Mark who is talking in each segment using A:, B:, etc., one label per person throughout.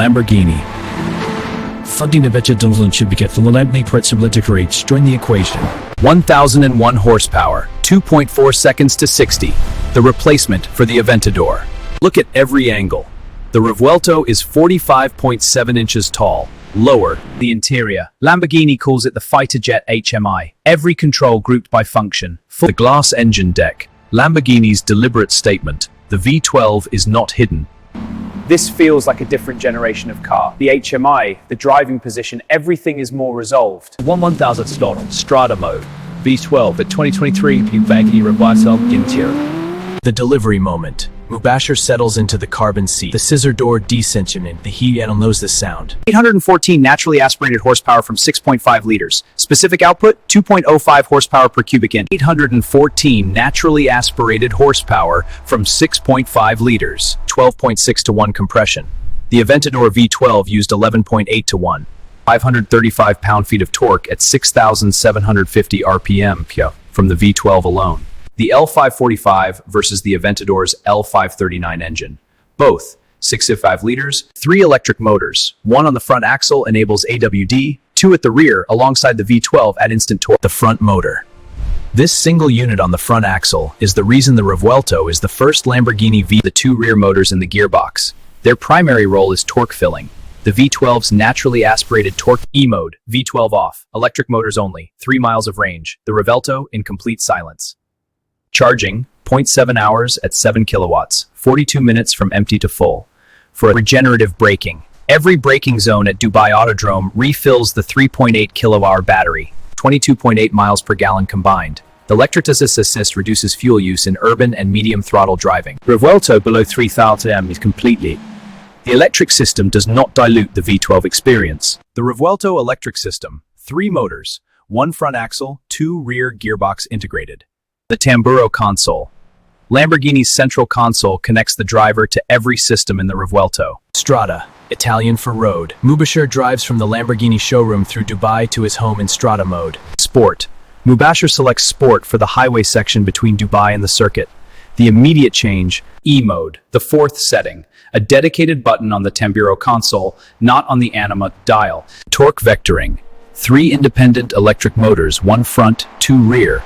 A: Lamborghini. Funding Aventador should be get from the Lamborghini principal rates. Join the equation.
B: 1001 horsepower, 2.4 seconds to 60. The replacement for the Aventador. Look at every angle. The Revuelto is 45.7 inches tall. Lower, the interior. Lamborghini calls it the fighter jet HMI. Every control grouped by function. The glass engine deck. Lamborghini's deliberate statement. The V12 is not hidden.
C: This feels like a different generation of car. The HMI, the driving position, everything is more resolved.
A: 1000 slot Strada mode. V12 at 2023 Lamborghini Revuelto interior. The delivery moment. Mubasher settles into the carbon seat. The scissor door descends in. The heat animal knows this sound.
C: 814 naturally aspirated horsepower from 6.5 liters. Specific output, 2.05 horsepower per cubic inch.
B: 814 naturally aspirated horsepower from 6.5 liters. 12.6 to 1 compression. The Aventador V12 used 11.8 to 1. 535 pound-feet of torque at 6,750 RPM from the V12 alone. The L545 versus the Aventador's L539 engine. Both 6.5 liters, 3 electric motors. 1 on the front axle enables AWD, 2 at the rear alongside the V12 at instant torque. The front motor. This single unit on the front axle is the reason the Revuelto is the first Lamborghini V. The 2 rear motors in the gearbox. Their primary role is torque filling. The V12's naturally aspirated torque E-mode, V12 off, electric motors only, 3 miles of range. The Revuelto in complete silence. Charging, 0.7 hours at 7 kilowatts, 42 minutes from empty to full. For regenerative braking, every braking zone at Dubai Autodrome refills the 3.8 kilowatt-hour battery, 22.8 miles per gallon combined. The electric assist reduces fuel use in urban and medium throttle driving.
A: Revuelto below 3000 m is completely.
B: The electric system does not dilute the V12 experience. The Revuelto electric system, 3 motors, 1 front axle, 2 rear gearbox integrated. The Tamburo console. Lamborghini's central console connects the driver to every system in the Revuelto.
A: Strada, Italian for road. Mubasher drives from the Lamborghini showroom through Dubai to his home in Strada mode.
B: Sport. Mubasher selects Sport for the highway section between Dubai and the circuit. The immediate change, E-mode, the 4th setting. A dedicated button on the Tamburo console, not on the Anima dial. Torque vectoring. 3 independent electric motors, 1 front, 2 rear.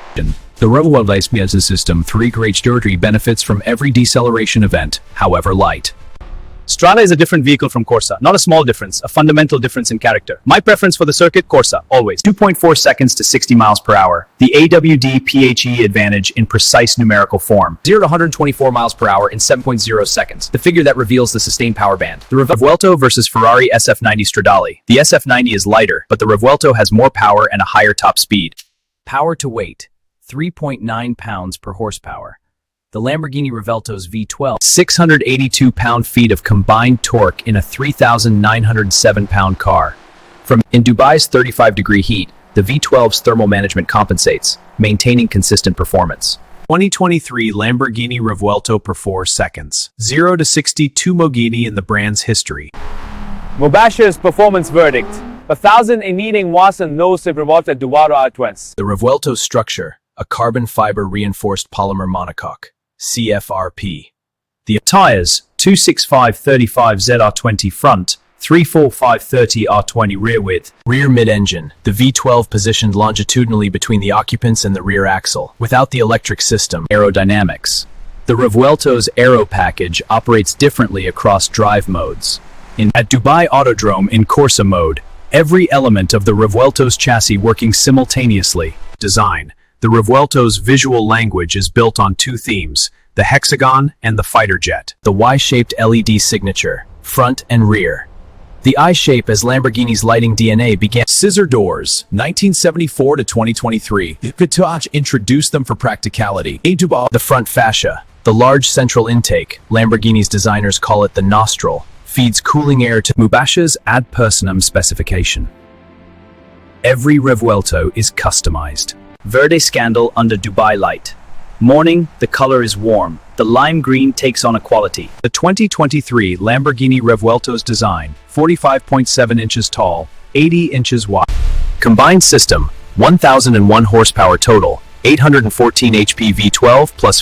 A: The Revuelto has a system 3 great durability benefits from every deceleration event, however light.
C: Strada is a different vehicle from Corsa. Not a small difference, a fundamental difference in character. My preference for the circuit, Corsa, always. 2.4 seconds to 60 miles per hour. The AWD PHE advantage in precise numerical form. 0 to 124 miles per hour in 7.0 seconds. The figure that reveals the sustained power band. The Revuelto versus Ferrari SF90 Stradale. The SF90 is lighter, but the Revuelto has more power and a higher top speed.
B: Power to weight. 3.9 pounds per horsepower. The Lamborghini Revuelto's V12, 682 pound-feet of combined torque in a 3,907 pound car. In Dubai's 35-degree heat, the V12's thermal management compensates, maintaining consistent performance.
A: 2023 Lamborghini Revuelto per 4 seconds. 0 to 62 Lamborghini in the brand's history.
C: Mubasher's performance verdict. 1,000 in needing was and no se revolta Duaro Atwens.
A: The Revuelto's structure, a carbon fiber reinforced polymer monocoque, CFRP.
B: The tires, 265/35 ZR20 front, 345/30 R20 rear width.
A: Rear mid-engine, the V12 positioned longitudinally between the occupants and the rear axle, without the electric system.
B: Aerodynamics. The Revuelto's aero package operates differently across drive modes. At Dubai Autodrome in Corsa mode, every element of the Revuelto's chassis working simultaneously. Design. The Revuelto's visual language is built on 2 themes, the hexagon and the fighter jet. The Y-shaped LED signature, front and rear. The I-shape as Lamborghini's lighting DNA began.
A: Scissor doors, 1974 to 2023. Aventador introduced them for practicality.
B: The front fascia, the large central intake, Lamborghini's designers call it the nostril, feeds cooling air to Mubasher's ad personam specification. Every Revuelto is customized. Verde scandal under Dubai light. Morning, the color is warm. The lime green takes on a quality. The 2023 Lamborghini Revuelto's design, 45.7 inches tall, 80 inches wide. Combined system, 1001 horsepower total, 814 HP V12 plus